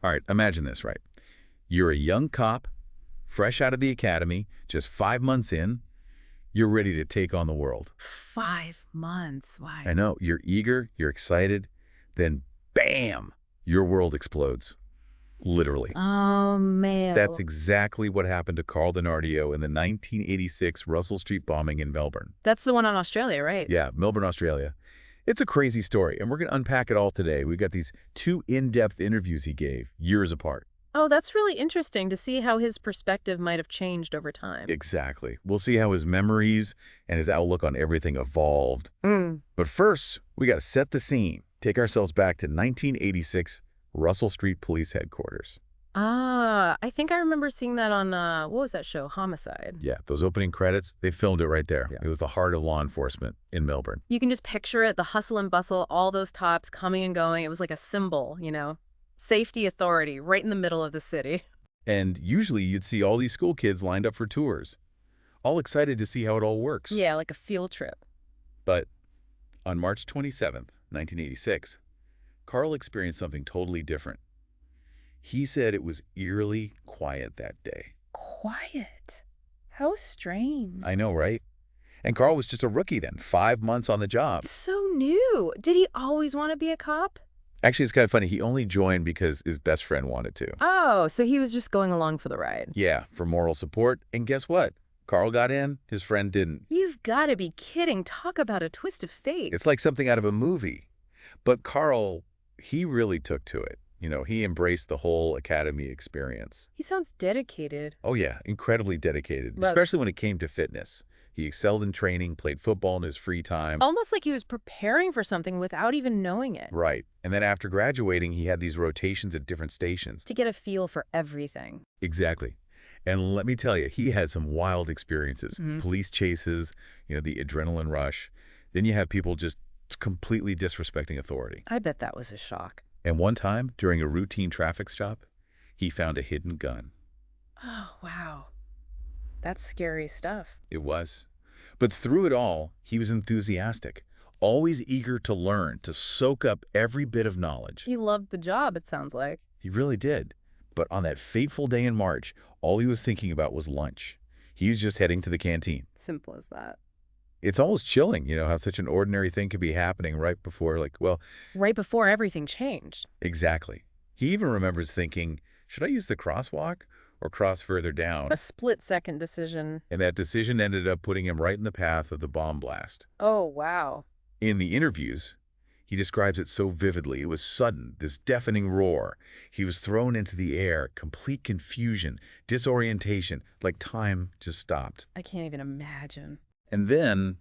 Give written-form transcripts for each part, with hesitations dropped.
All right, imagine this, right? You're a young cop, fresh out of the academy, just 5 months in. You're ready to take on the world. 5 months. I Why? know, you're eager, you're excited. Then, bam, your world explodes. Literally. Oh, man. That's exactly what happened to Carl Donardio in the 1986 Russell Street bombing in Melbourne. That's the one on Australia, right? Yeah, Melbourne, Australia. It's a crazy story, and we're going to unpack it all today. We've got these two in-depth interviews he gave, years apart. Oh, that's really interesting to see how his perspective might have changed over time. Exactly. We'll see how his memories and his outlook on everything evolved. Mm. But first, we got to set the scene. Take ourselves back to 1986 Russell Street Police Headquarters. I think I remember seeing that on, what was that show? Homicide. Yeah, those opening credits, they filmed it right there. Yeah. It was the heart of law enforcement in Melbourne. You can just picture it, the hustle and bustle, all those cops coming and going. It was like a symbol, you know? Safety authority right in the middle of the city. And usually you'd see all these school kids lined up for tours, all excited to see how it all works. Yeah, like a field trip. But on March 27th, 1986, Carl experienced something totally different. He said it was eerily quiet that day. Quiet. How strange. I know, right? And Carl was just a rookie then, 5 months on the job. So new. Did he always want to be a cop? Actually, it's kind of funny. He only joined because his best friend wanted to. Oh, so he was just going along for the ride. Yeah, for moral support. And guess what? Carl got in, his friend didn't. You've got to be kidding. Talk about a twist of fate. It's like something out of a movie. But Carl, he really took to it. You know, he embraced the whole academy experience. He sounds dedicated. Oh yeah, incredibly dedicated, But- especially when it came to fitness. He excelled in training, played football in his free time. Almost like he was preparing for something without even knowing it. Right. And then after graduating, he had these rotations at different stations. To get a feel for everything. Exactly. And let me tell you, he had some wild experiences. Mhm. Police chases, the adrenaline rush. Then you have people just completely disrespecting authority. I bet that was a shock. And one time, during a routine traffic stop, he found a hidden gun. Oh, wow. That's scary stuff. It was. But through it all, he was enthusiastic, always eager to learn, to soak up every bit of knowledge. He loved the job, it sounds like. He really did. But on that fateful day in March, all he was thinking about was lunch. He was just heading to the canteen. Simple as that. It's almost chilling, how such an ordinary thing could be happening right before, Right before everything changed. exactly. He even remembers thinking, should I use the crosswalk or cross further down? A split-second decision. And that decision ended up putting him right in the path of the bomb blast. Oh, wow. In the interviews, he describes it so vividly. It was sudden, this deafening roar. He was thrown into the air, complete confusion, disorientation, like time just stopped. I can't even imagine. And then,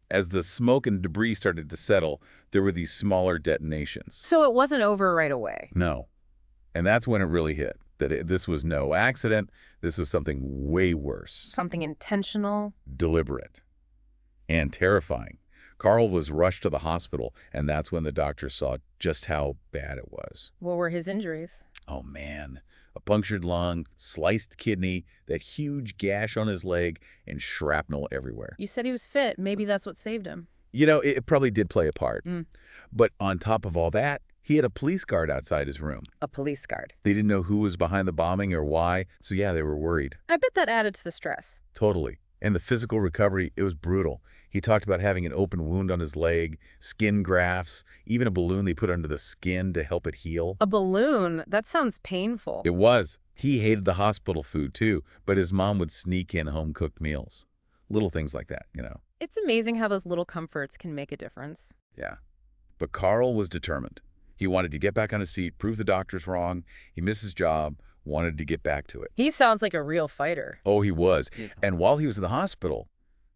as the smoke and debris started to settle, there were these smaller detonations. So it wasn't over right away. No. And that's when it really hit, that this was no accident. This was something way worse. Something intentional. Deliberate. And terrifying. Carl was rushed to the hospital, and that's when the doctors saw just how bad it was. What were his injuries? Oh, man. A punctured lung, sliced kidney, that huge gash on his leg, and shrapnel everywhere. You said he was fit. Maybe that's what saved him. It probably did play a part. Mm. But on top of all that, he had a police guard outside his room. A police guard. They didn't know who was behind the bombing or why, so yeah, they were worried. I bet that added to the stress. Totally. And the physical recovery, it was brutal. He talked about having an open wound on his leg, skin grafts, even a balloon they put under the skin to help it heal. A balloon? That sounds painful. It was. He hated the hospital food too, but his mom would sneak in home-cooked meals. Little things like that. It's amazing how those little comforts can make a difference. Yeah. But Carl was determined. He wanted to get back on his seat, prove the doctors wrong. He missed his job, wanted to get back to it. He sounds like a real fighter. Oh, he was. And while he was in the hospital,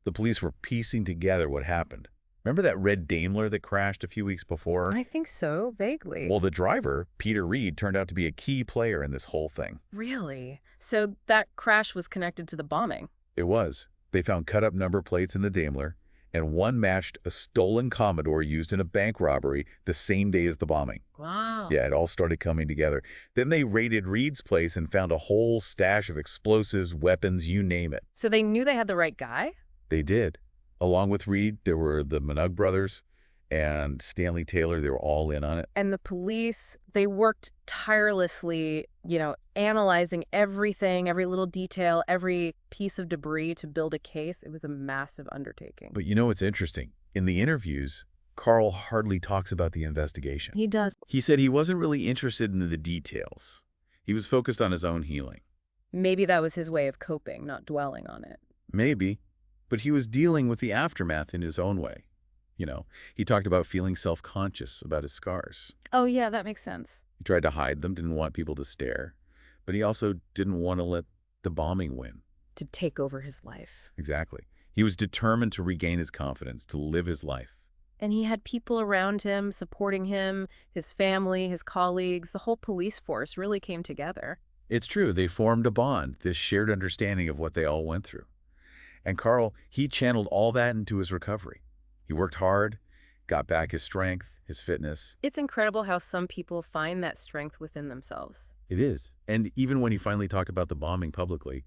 the police were piecing together what happened. Remember that red Daimler that crashed a few weeks before? I think so, vaguely. Well, the driver, Peter Reed, turned out to be a key player in this whole thing. Really? So that crash was connected to the bombing? It was. They found cut-up number plates in the Daimler, and one matched a stolen Commodore used in a bank robbery the same day as the bombing. Wow. Yeah, it all started coming together. Then they raided Reed's place and found a whole stash of explosives, weapons, you name it. So they knew they had the right guy? They did. Along with Reed, there were the Minogue brothers and Stanley Taylor, they were all in on it. And the police, they worked tirelessly, analyzing everything, every little detail, every piece of debris to build a case. It was a massive undertaking. But you know what's interesting? In the interviews, Carl hardly talks about the investigation. He does. He said he wasn't really interested in the details. He was focused on his own healing. Maybe that was his way of coping, not dwelling on it. Maybe, but he was dealing with the aftermath in his own way. He talked about feeling self-conscious about his scars. Oh, yeah, that makes sense. He tried to hide them, didn't want people to stare, but he also didn't want to let the bombing win. To take over his life. Exactly. He was determined to regain his confidence, to live his life. And he had people around him, supporting him, his family, his colleagues. The whole police force really came together. It's true, they formed a bond, this shared understanding of what they all went through. And Carl, he channeled all that into his recovery. He worked hard, got back his strength, his fitness. It's incredible how some people find that strength within themselves. It is. And even when he finally talked about the bombing publicly,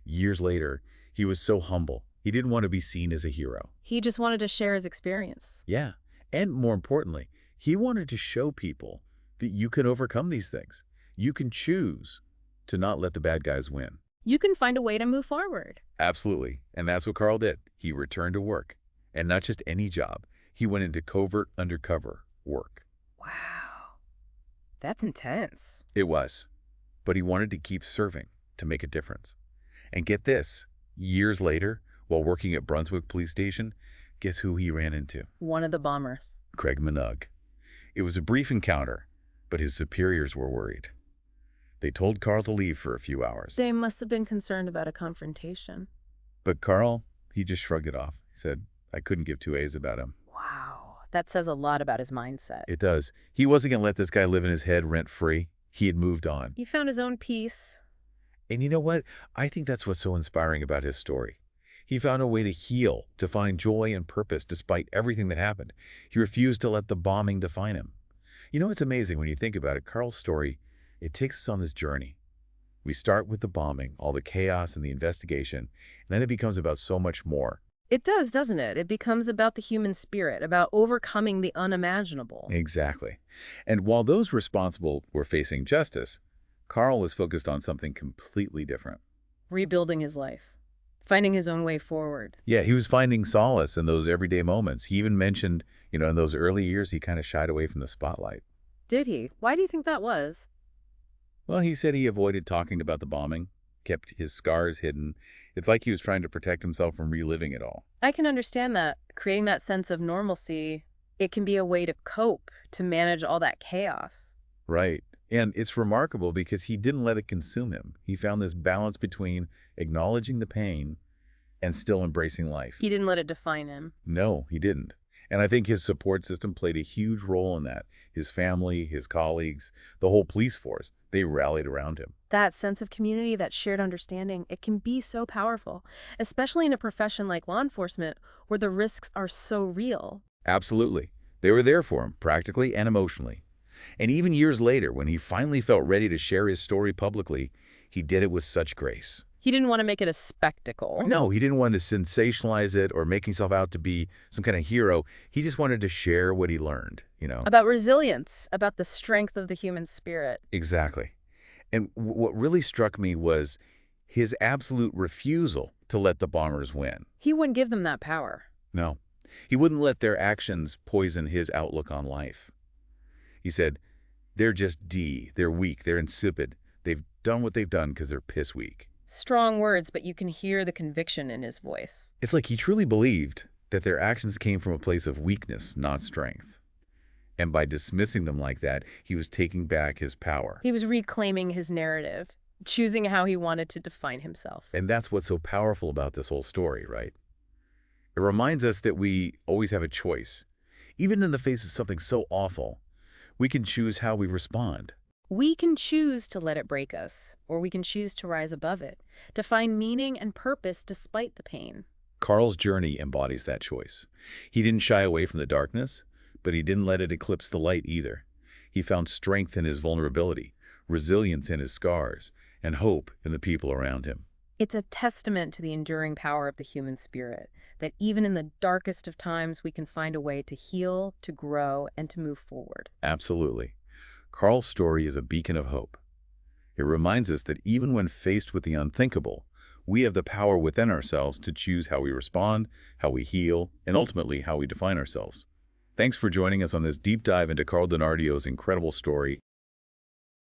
years later, he was so humble. He didn't want to be seen as a hero. He just wanted to share his experience. Yeah. And more importantly, he wanted to show people that you can overcome these things. You can choose to not let the bad guys win. You can find a way to move forward. Absolutely. And that's what Carl did. He returned to work. And not just any job. He went into covert undercover work. Wow. That's intense. It was. But he wanted to keep serving to make a difference. And get this, years later, while working at Brunswick Police Station, guess who he ran into? One of the bombers. Craig Minogue. It was a brief encounter, but his superiors were worried. They told Carl to leave for a few hours. They must have been concerned about a confrontation. But Carl, he just shrugged it off. He said, I couldn't give two A's about him. Wow. That says a lot about his mindset. It does. He wasn't going to let this guy live in his head rent-free. He had moved on. He found his own peace. And you know what? I think that's what's so inspiring about his story. He found a way to heal, to find joy and purpose despite everything that happened. He refused to let the bombing define him. It's amazing when you think about it. Carl's story, it takes us on this journey. We start with the bombing, all the chaos and the investigation, and then it becomes about so much more. It does, doesn't it? It becomes about the human spirit, about overcoming the unimaginable. Exactly. And while those responsible were facing justice, Carl was focused on something completely different. Rebuilding his life. Finding his own way forward. Yeah, he was finding solace in those everyday moments. He even mentioned, in those early years, he kind of shied away from the spotlight. Did he? Why do you think that was? Well, he said he avoided talking about the bombing, kept his scars hidden. It's like he was trying to protect himself from reliving it all. I can understand that. Creating that sense of normalcy, it can be a way to cope, to manage all that chaos. Right. And it's remarkable because he didn't let it consume him. He found this balance between acknowledging the pain and still embracing life. He didn't let it define him. No, he didn't. And I think his support system played a huge role in that. His family, his colleagues, the whole police force, they rallied around him. That sense of community, that shared understanding, it can be so powerful, especially in a profession like law enforcement where the risks are so real. Absolutely. They were there for him, practically and emotionally. And even years later, when he finally felt ready to share his story publicly, he did it with such grace. He didn't want to make it a spectacle. No, he didn't want to sensationalize it or make himself out to be some kind of hero. He just wanted to share what he learned, About resilience, about the strength of the human spirit. Exactly. And what really struck me was his absolute refusal to let the bombers win. He wouldn't give them that power. No, he wouldn't let their actions poison his outlook on life. He said, they're just they're weak, they're insipid. They've done what they've done because they're piss weak. Strong words, but you can hear the conviction in his voice. It's like he truly believed that their actions came from a place of weakness, not strength. And by dismissing them like that, he was taking back his power. He was reclaiming his narrative, choosing how he wanted to define himself. And that's what's so powerful about this whole story, right? It reminds us that we always have a choice. Even in the face of something so awful, we can choose how we respond. We can choose to let it break us, or we can choose to rise above it, to find meaning and purpose despite the pain. Carl's journey embodies that choice. He didn't shy away from the darkness, but he didn't let it eclipse the light either. He found strength in his vulnerability, resilience in his scars, and hope in the people around him. It's a testament to the enduring power of the human spirit, that even in the darkest of times, we can find a way to heal, to grow, and to move forward. Absolutely. Carl's story is a beacon of hope. It reminds us that even when faced with the unthinkable, we have the power within ourselves to choose how we respond, how we heal, and ultimately how we define ourselves. Thanks for joining us on this deep dive into Carl Donardio's incredible story.